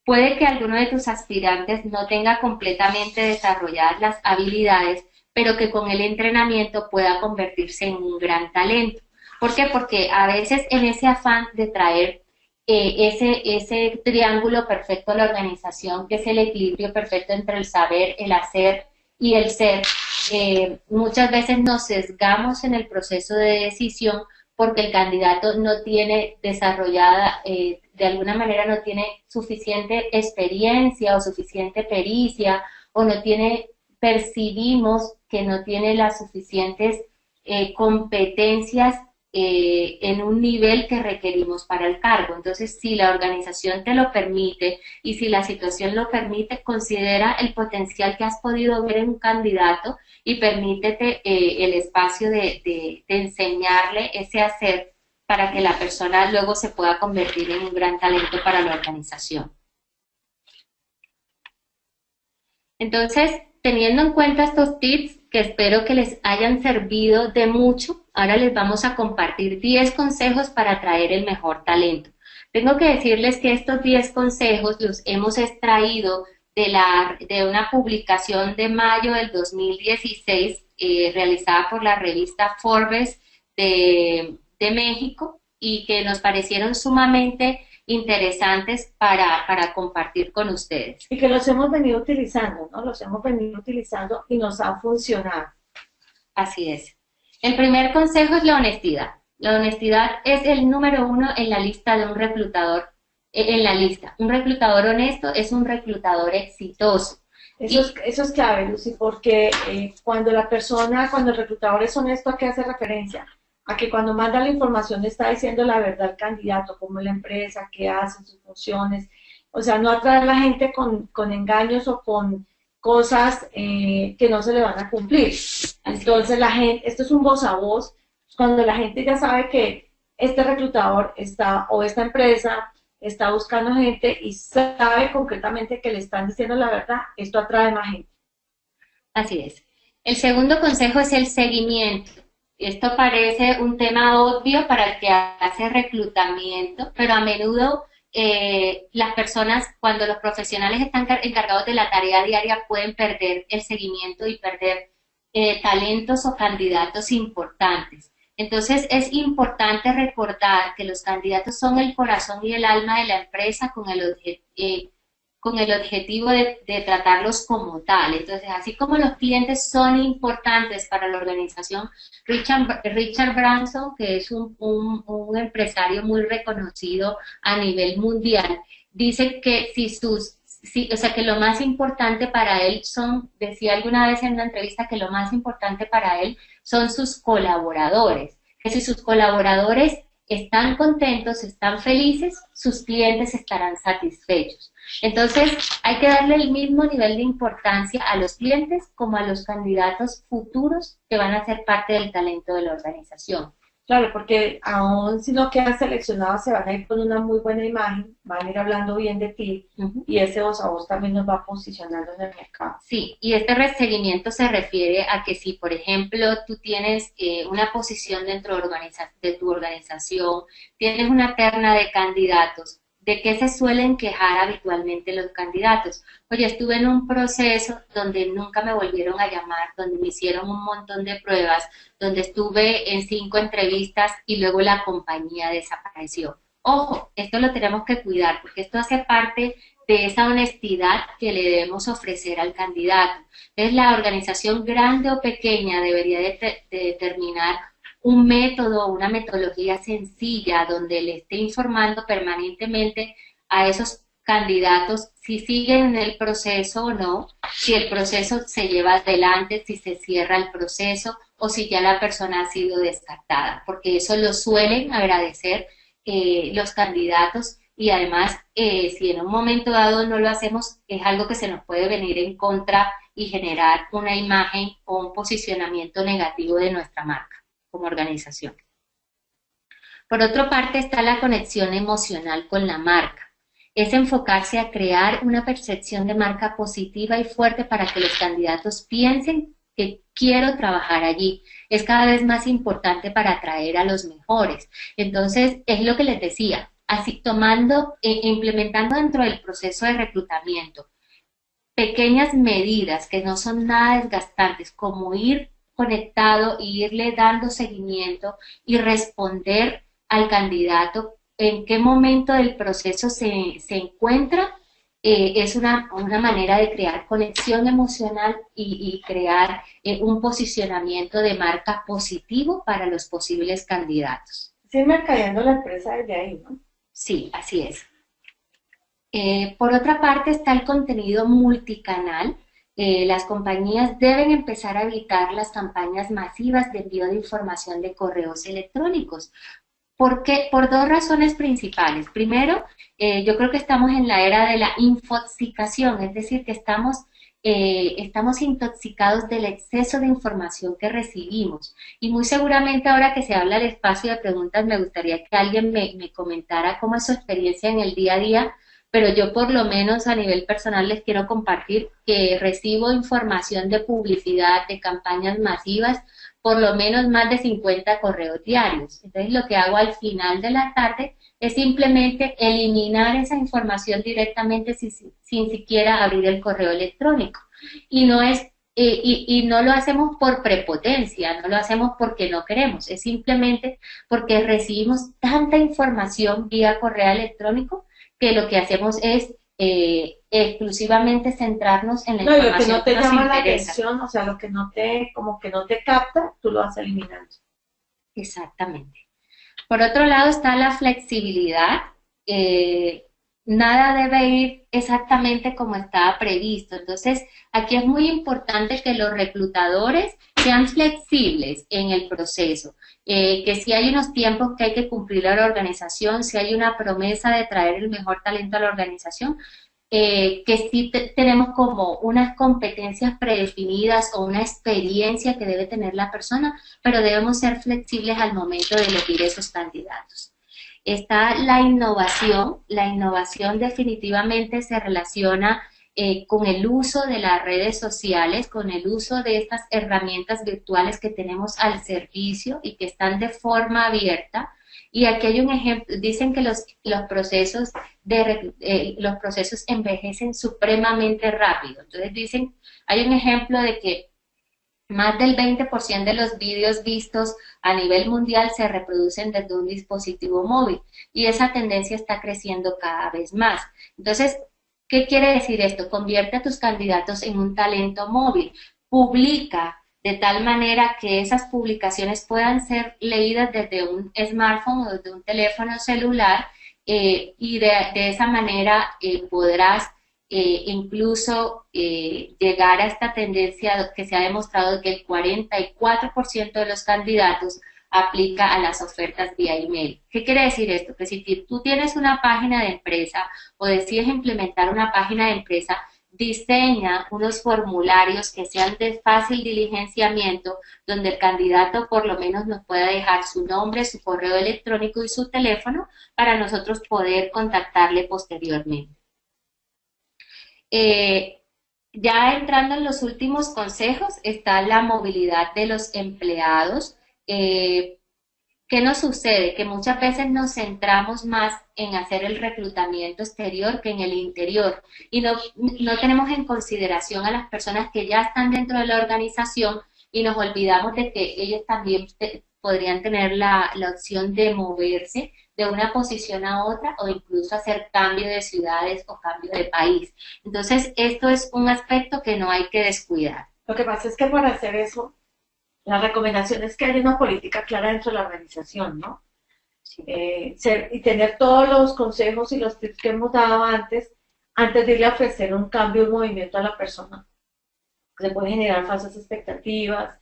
Puede que alguno de tus aspirantes no tenga completamente desarrolladas las habilidades, pero que con el entrenamiento pueda convertirse en un gran talento. ¿Por qué? Porque a veces en ese afán de traer ese triángulo perfecto a la organización, que es el equilibrio perfecto entre el saber, el hacer y el ser, muchas veces nos sesgamos en el proceso de decisión porque el candidato no tiene desarrollada, de alguna manera no tiene suficiente experiencia o suficiente pericia, o no tiene, percibimos que no tiene las suficientes competencias en un nivel que requerimos para el cargo. Entonces, si la organización te lo permite y si la situación lo permite, considera el potencial que has podido ver en un candidato y permítete el espacio de enseñarle ese hacer para que la persona luego se pueda convertir en un gran talento para la organización. Entonces, teniendo en cuenta estos tips, que espero que les hayan servido de mucho, ahora les vamos a compartir 10 consejos para atraer el mejor talento. Tengo que decirles que estos 10 consejos los hemos extraído de una publicación de mayo del 2016 realizada por la revista Forbes de México y que nos parecieron sumamente interesantes para compartir con ustedes. Y que los hemos venido utilizando, ¿no? Los hemos venido utilizando y nos ha funcionado. Así es. El primer consejo es la honestidad. La honestidad es el número 1 en la lista de un reclutador. En la lista. Un reclutador honesto es un reclutador exitoso. Eso es clave, Lucy, porque cuando el reclutador es honesto, ¿a qué hace referencia? A que cuando manda la información está diciendo la verdad al candidato, como es la empresa, qué hace, sus funciones. O sea, no atraer a la gente con engaños o con cosas que no se le van a cumplir. Entonces, la gente, esto es un voz a voz. Cuando la gente ya sabe que este reclutador o esta empresa está buscando gente y sabe concretamente que le están diciendo la verdad, esto atrae más gente. Así es. El segundo consejo es el seguimiento. Esto parece un tema obvio para el que hace reclutamiento, pero a menudo las personas, cuando los profesionales están encargados de la tarea diaria, pueden perder el seguimiento y perder talentos o candidatos importantes. Entonces es importante recordar que los candidatos son el corazón y el alma de la empresa con el objetivo de tratarlos como tal. Entonces, así como los clientes son importantes para la organización, Richard Branson, que es un empresario muy reconocido a nivel mundial, dice que que lo más importante para él decía alguna vez en una entrevista que lo más importante para él son sus colaboradores, que si sus colaboradores están contentos, están felices, sus clientes estarán satisfechos. Entonces, hay que darle el mismo nivel de importancia a los clientes como a los candidatos futuros que van a ser parte del talento de la organización. Claro, porque aún si no quedan seleccionados, se van a ir con una muy buena imagen, van a ir hablando bien de ti, y ese voz a voz también nos va posicionando en el mercado. Sí, y este seguimiento se refiere a que si, por ejemplo, tú tienes una posición dentro de tu organización, tienes una terna de candidatos, ¿de qué se suelen quejar habitualmente los candidatos? Oye, estuve en un proceso donde nunca me volvieron a llamar, donde me hicieron un montón de pruebas, donde estuve en 5 entrevistas y luego la compañía desapareció. Ojo, esto lo tenemos que cuidar porque esto hace parte de esa honestidad que le debemos ofrecer al candidato. Entonces, la organización grande o pequeña debería de determinar un método, una metodología sencilla donde le esté informando permanentemente a esos candidatos si siguen en el proceso o no, si el proceso se lleva adelante, si se cierra el proceso o si ya la persona ha sido descartada, porque eso lo suelen agradecer los candidatos y además si en un momento dado no lo hacemos es algo que se nos puede venir en contra y generar una imagen o un posicionamiento negativo de nuestra marca como organización. Por otra parte está la conexión emocional con la marca. Es enfocarse a crear una percepción de marca positiva y fuerte para que los candidatos piensen que quiero trabajar allí. Es cada vez más importante para atraer a los mejores. Entonces, es lo que les decía, así implementando dentro del proceso de reclutamiento pequeñas medidas que no son nada desgastantes, como ir conectado y irle dando seguimiento y responder al candidato en qué momento del proceso se encuentra, es una manera de crear conexión emocional y crear un posicionamiento de marca positivo para los posibles candidatos. Sí, mercadeando la empresa desde ahí, ¿no? Sí, así es. Por otra parte está el contenido multicanal. Las compañías deben empezar a evitar las campañas masivas de envío de información de correos electrónicos. ¿Por qué? Por 2 razones principales. Primero, yo creo que estamos en la era de la infoxicación, es decir, que estamos intoxicados del exceso de información que recibimos. Y muy seguramente ahora que se habla del espacio de preguntas, me gustaría que alguien me comentara cómo es su experiencia en el día a día, pero yo por lo menos a nivel personal les quiero compartir que recibo información de publicidad, de campañas masivas, por lo menos más de 50 correos diarios. Entonces lo que hago al final de la tarde es simplemente eliminar esa información directamente sin siquiera abrir el correo electrónico. Y no es y no lo hacemos por prepotencia, no lo hacemos porque no queremos, es simplemente porque recibimos tanta información vía correo electrónico que lo que hacemos es exclusivamente centrarnos en la información lo que no te que nos llama la interesa. atención, o sea, lo que no te, como que no te capta, tú lo vas eliminando. Exactamente. Por otro lado está la flexibilidad. Nada debe ir exactamente como estaba previsto. Entonces, aquí es muy importante que los reclutadores sean flexibles en el proceso, que si hay unos tiempos que hay que cumplir a la organización, si hay una promesa de traer el mejor talento a la organización, que sí tenemos como unas competencias predefinidas o una experiencia que debe tener la persona, pero debemos ser flexibles al momento de elegir esos candidatos. Está la innovación definitivamente se relaciona con el uso de las redes sociales, con el uso de estas herramientas virtuales que tenemos al servicio y que están de forma abierta. Y aquí hay un ejemplo, dicen que los procesos envejecen supremamente rápido. Entonces dicen, hay un ejemplo de que más del 20% de los vídeos vistos a nivel mundial se reproducen desde un dispositivo móvil y esa tendencia está creciendo cada vez más. Entonces, ¿qué quiere decir esto? Convierte a tus candidatos en un talento móvil, publica de tal manera que esas publicaciones puedan ser leídas desde un smartphone o desde un teléfono celular y de esa manera podrás incluso llegar a esta tendencia que se ha demostrado que el 44% de los candidatos aplica a las ofertas vía email. ¿Qué quiere decir esto? Que si tú tienes una página de empresa o decides implementar una página de empresa, diseña unos formularios que sean de fácil diligenciamiento, donde el candidato por lo menos nos pueda dejar su nombre, su correo electrónico y su teléfono para nosotros poder contactarle posteriormente. Ya entrando en los últimos consejos, está la movilidad de los empleados. ¿Qué nos sucede? Que muchas veces nos centramos más en hacer el reclutamiento exterior que en el interior y no tenemos en consideración a las personas que ya están dentro de la organización y nos olvidamos de que ellos también podrían tener la opción de moverse de una posición a otra o incluso hacer cambio de ciudades o cambio de país. Entonces, esto es un aspecto que no hay que descuidar. Lo que pasa es que para hacer eso, la recomendación es que haya una política clara dentro de la organización, ¿no? Sí. Y tener todos los consejos y los tips que hemos dado antes de irle a ofrecer un cambio, un movimiento a la persona. Se pueden generar falsas expectativas,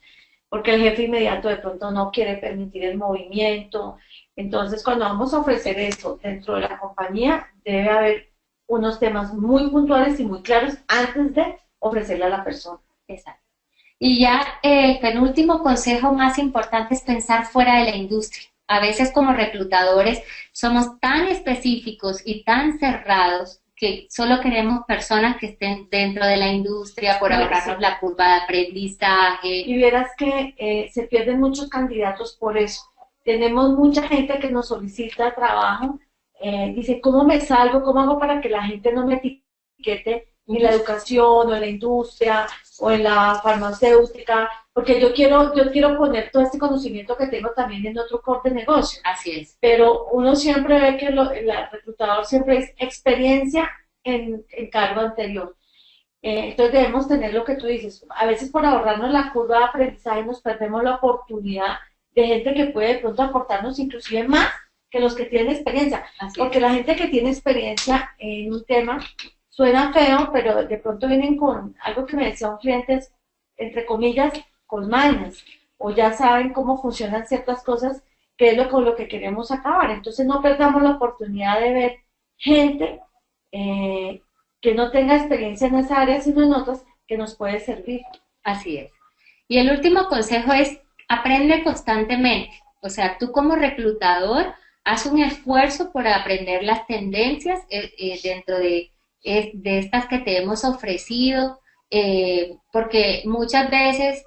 porque el jefe inmediato de pronto no quiere permitir el movimiento. Entonces, cuando vamos a ofrecer eso dentro de la compañía, debe haber unos temas muy puntuales y muy claros antes de ofrecerle a la persona. Exacto. Y ya el penúltimo consejo más importante es pensar fuera de la industria. A veces como reclutadores somos tan específicos y tan cerrados que solo queremos personas que estén dentro de la industria por ahorrarnos la curva de aprendizaje. Y verás que se pierden muchos candidatos por eso. Tenemos mucha gente que nos solicita trabajo, dice, ¿cómo me salgo? ¿Cómo hago para que la gente no me etiquete en la educación o en la industria o en la farmacéutica? Porque yo quiero poner todo este conocimiento que tengo también en otro core de negocio. Así es. Pero uno siempre ve que el reclutador siempre es experiencia en cargo anterior. Entonces debemos tener lo que tú dices. A veces por ahorrarnos la curva de aprendizaje nos perdemos la oportunidad de gente que puede de pronto aportarnos inclusive más que los que tienen experiencia. Porque la gente que tiene experiencia en un tema suena feo, pero de pronto vienen con algo que me decía un cliente, entre comillas, con mañas, o ya saben cómo funcionan ciertas cosas, que es con lo que queremos acabar. Entonces no perdamos la oportunidad de ver gente que no tenga experiencia en esa área, sino en otras que nos puede servir. Así es. Y el último consejo es aprende constantemente. O sea, tú como reclutador haz un esfuerzo por aprender las tendencias dentro de estas que te hemos ofrecido, porque muchas veces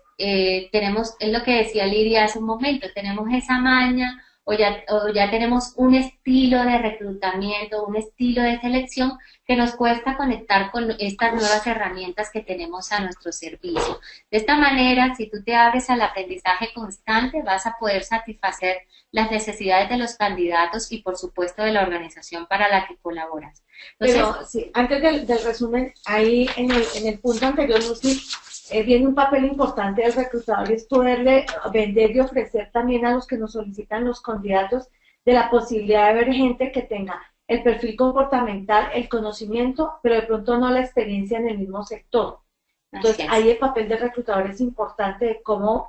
tenemos, es lo que decía Lidia hace un momento, tenemos esa maña o ya tenemos un estilo de reclutamiento, un estilo de selección que nos cuesta conectar con estas nuevas herramientas que tenemos a nuestro servicio. De esta manera, si tú te abres al aprendizaje constante, vas a poder satisfacer las necesidades de los candidatos y, por supuesto, de la organización para la que colaboras. Entonces, pero sí, antes del resumen, ahí en el punto anterior, Lucy, viene un papel importante del reclutador, es poderle vender y ofrecer también a los que nos solicitan los candidatos de la posibilidad de ver gente que tenga el perfil comportamental, el conocimiento, pero de pronto no la experiencia en el mismo sector. Entonces, ahí el papel del reclutador es importante de cómo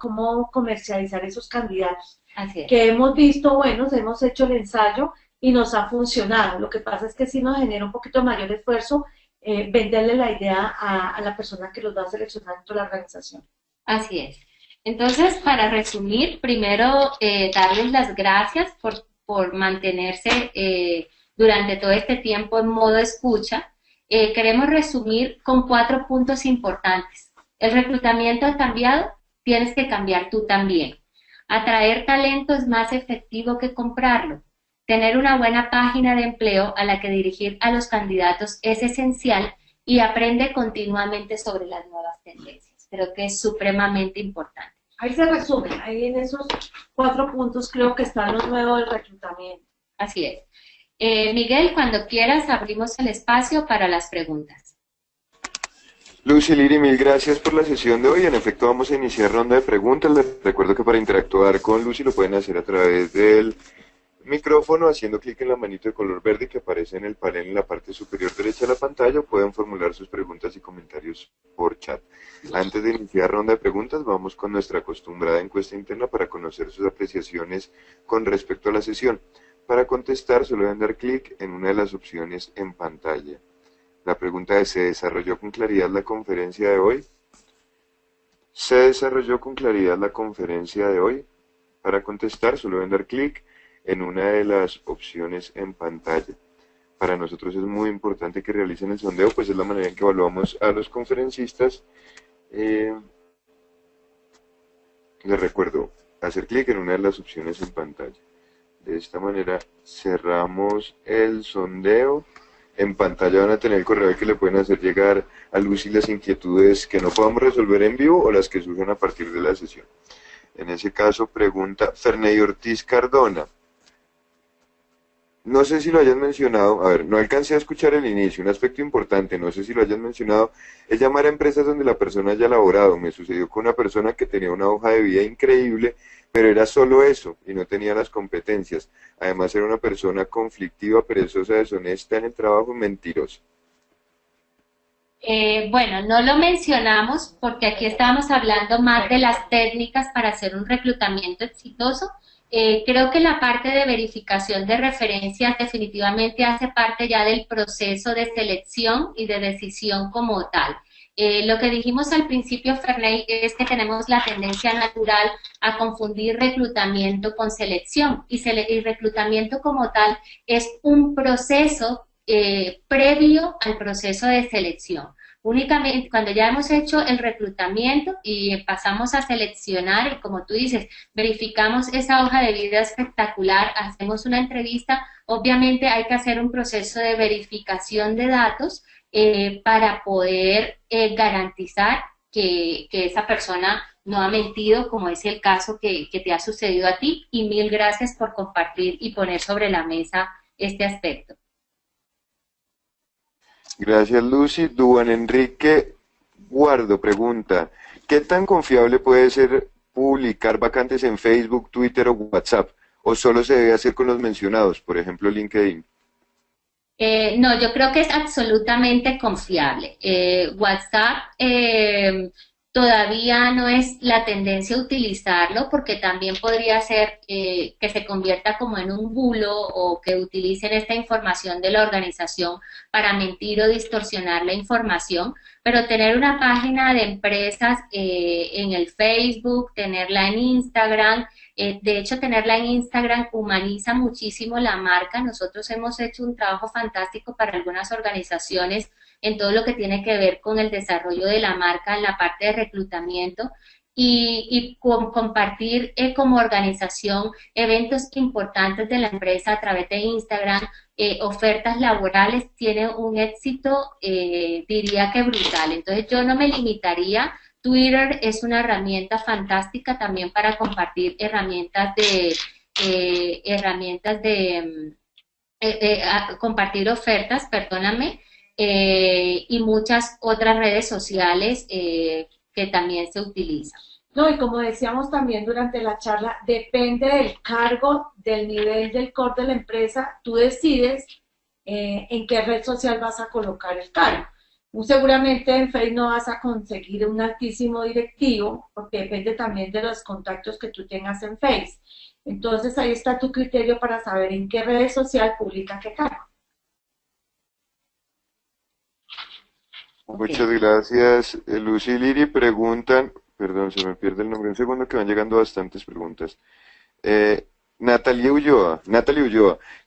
comercializar esos candidatos. Así es. Que hemos visto, bueno, hemos hecho el ensayo y nos ha funcionado. Lo que pasa es que sí nos genera un poquito mayor esfuerzo venderle la idea a la persona que los va a seleccionar dentro de la organización. Así es. Entonces, para resumir, primero darles las gracias por mantenerse durante todo este tiempo en modo escucha. Queremos resumir con 4 puntos importantes. El reclutamiento ha cambiado, tienes que cambiar tú también. Atraer talento es más efectivo que comprarlo. Tener una buena página de empleo a la que dirigir a los candidatos es esencial y aprende continuamente sobre las nuevas tendencias. Creo que es supremamente importante. Ahí se resume, ahí en esos 4 puntos creo que está lo nuevo del reclutamiento. Así es. Miguel, cuando quieras abrimos el espacio para las preguntas. Lucy, Liri, mil gracias por la sesión de hoy. En efecto, vamos a iniciar ronda de preguntas. Les recuerdo que para interactuar con Lucy lo pueden hacer a través del micrófono, haciendo clic en la manito de color verde que aparece en el panel en la parte superior derecha de la pantalla, o pueden formular sus preguntas y comentarios por chat. Antes de iniciar ronda de preguntas, vamos con nuestra acostumbrada encuesta interna para conocer sus apreciaciones con respecto a la sesión. Para contestar, solo deben dar clic en una de las opciones en pantalla. La pregunta es: ¿se desarrolló con claridad la conferencia de hoy? ¿Se desarrolló con claridad la conferencia de hoy? Para contestar, solo deben dar clic en una de las opciones en pantalla. Para nosotros es muy importante que realicen el sondeo, pues es la manera en que evaluamos a los conferencistas. Les recuerdo, hacer clic en una de las opciones en pantalla. De esta manera cerramos el sondeo. En pantalla van a tener el correo que le pueden hacer llegar a Lucy las inquietudes que no podamos resolver en vivo o las que surjan a partir de la sesión. En ese caso, pregunta Ferney Ortiz Cardona. No sé si lo hayan mencionado, a ver, no alcancé a escuchar el inicio, un aspecto importante, no sé si lo hayan mencionado, es llamar a empresas donde la persona haya laborado. Me sucedió con una persona que tenía una hoja de vida increíble, pero era solo eso y no tenía las competencias. Además era una persona conflictiva, perezosa, deshonesta en el trabajo y mentirosa. Bueno, no lo mencionamos porque aquí estábamos hablando más de las técnicas para hacer un reclutamiento exitoso. Creo que la parte de verificación de referencias definitivamente hace parte ya del proceso de selección y de decisión como tal. Lo que dijimos al principio, Ferney, es que tenemos la tendencia natural a confundir reclutamiento con selección, y reclutamiento como tal es un proceso previo al proceso de selección. Únicamente cuando ya hemos hecho el reclutamiento y pasamos a seleccionar, y como tú dices, verificamos esa hoja de vida espectacular, hacemos una entrevista, obviamente hay que hacer un proceso de verificación de datos para poder garantizar que esa persona no ha mentido, como es el caso que te ha sucedido a ti, y mil gracias por compartir y poner sobre la mesa este aspecto. Gracias, Lucy. Duan Enrique Guardo pregunta: ¿qué tan confiable puede ser publicar vacantes en Facebook, Twitter o WhatsApp? ¿O solo se debe hacer con los mencionados, por ejemplo LinkedIn? No, yo creo que es absolutamente confiable. WhatsApp todavía no es la tendencia a utilizarlo, porque también podría ser que se convierta como en un bulo, o que utilicen esta información de la organización para mentir o distorsionar la información. Pero tener una página de empresas en el Facebook, tenerla en Instagram, de hecho tenerla en Instagram humaniza muchísimo la marca. Nosotros hemos hecho un trabajo fantástico para algunas organizaciones en todo lo que tiene que ver con el desarrollo de la marca en la parte de reclutamiento, compartir como organización eventos importantes de la empresa a través de Instagram, ofertas laborales, tiene un éxito, diría que brutal. Entonces yo no me limitaría. Twitter es una herramienta fantástica también para compartir compartir ofertas, perdóname, y muchas otras redes sociales que también se utilizan. No, y como decíamos también durante la charla, depende del cargo, del nivel del core de la empresa, tú decides en qué red social vas a colocar el cargo. Seguramente en Facebook no vas a conseguir un altísimo directivo, porque depende también de los contactos que tú tengas en Facebook. Entonces ahí está tu criterio para saber en qué red social publica qué cargo. Muchas gracias, Lucy y Liri. Preguntan, perdón, se me pierde el nombre, un segundo que van llegando bastantes preguntas. Natalie Ulloa,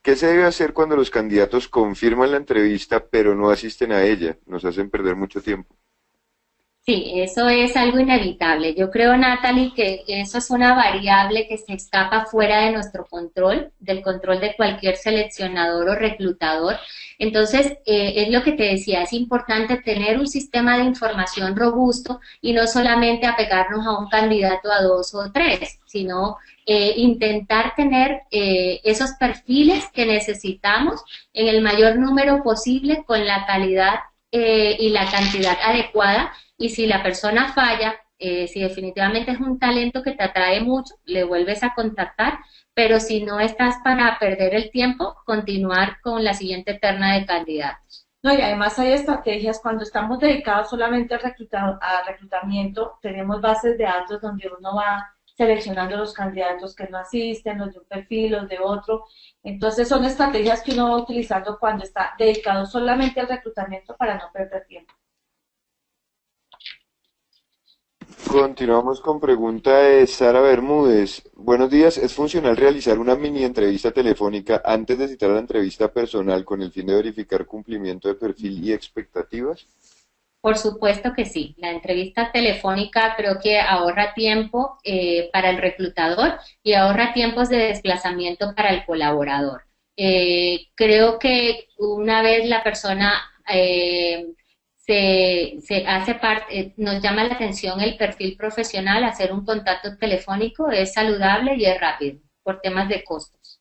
¿qué se debe hacer cuando los candidatos confirman la entrevista pero no asisten a ella? Nos hacen perder mucho tiempo. Sí, eso es algo inevitable. Yo creo, Natalie, que eso es una variable que se escapa fuera de nuestro control, del control de cualquier seleccionador o reclutador. Entonces, es lo que te decía, es importante tener un sistema de información robusto y no solamente apegarnos a un candidato, a 2 o 3, sino intentar tener esos perfiles que necesitamos en el mayor número posible con la calidad y la cantidad adecuada. Y si la persona falla, si definitivamente es un talento que te atrae mucho, le vuelves a contactar, pero si no estás para perder el tiempo, continuar con la siguiente terna de candidatos. No, y además hay estrategias, cuando estamos dedicados solamente al reclutamiento, tenemos bases de datos donde uno va seleccionando los candidatos que no asisten, los de un perfil, los de otro. Entonces son estrategias que uno va utilizando cuando está dedicado solamente al reclutamiento para no perder tiempo. Continuamos con pregunta de Sara Bermúdez. Buenos días, ¿es funcional realizar una mini entrevista telefónica antes de citar la entrevista personal con el fin de verificar cumplimiento de perfil y expectativas? Por supuesto que sí. La entrevista telefónica creo que ahorra tiempo para el reclutador y ahorra tiempos de desplazamiento para el colaborador. Creo que una vez la persona se hace parte, nos llama la atención el perfil profesional, hacer un contacto telefónico es saludable y es rápido, por temas de costos.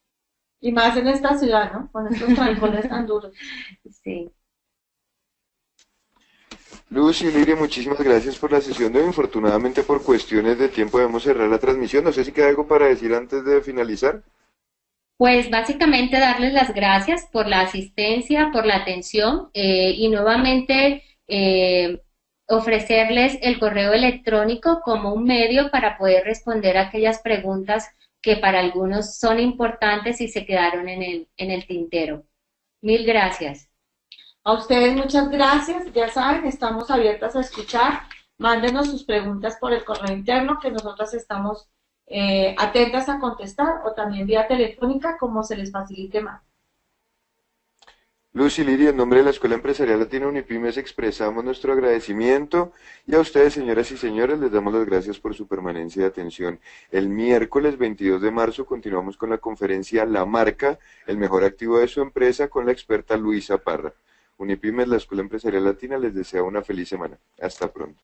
Y más en esta ciudad, ¿no? Con estos trancones tan duros. Sí. Lucy y Liri, muchísimas gracias por la sesión de hoy. Infortunadamente por cuestiones de tiempo debemos cerrar la transmisión. No sé si queda algo para decir antes de finalizar. Pues básicamente darles las gracias por la asistencia, por la atención y nuevamente ofrecerles el correo electrónico como un medio para poder responder a aquellas preguntas que para algunos son importantes y se quedaron en el tintero. Mil gracias. A ustedes muchas gracias. Ya saben, estamos abiertas a escuchar. Mándenos sus preguntas por el correo interno que nosotras estamos atentas a contestar o también vía telefónica como se les facilite más. Lucy y Liri, en nombre de la Escuela Empresarial Latina Unipymes expresamos nuestro agradecimiento y a ustedes, señoras y señores, les damos las gracias por su permanencia y atención. El miércoles 22 de marzo continuamos con la conferencia La Marca, el mejor activo de su empresa, con la experta Luisa Parra. Unipymes, la Escuela Empresarial Latina, les desea una feliz semana. Hasta pronto.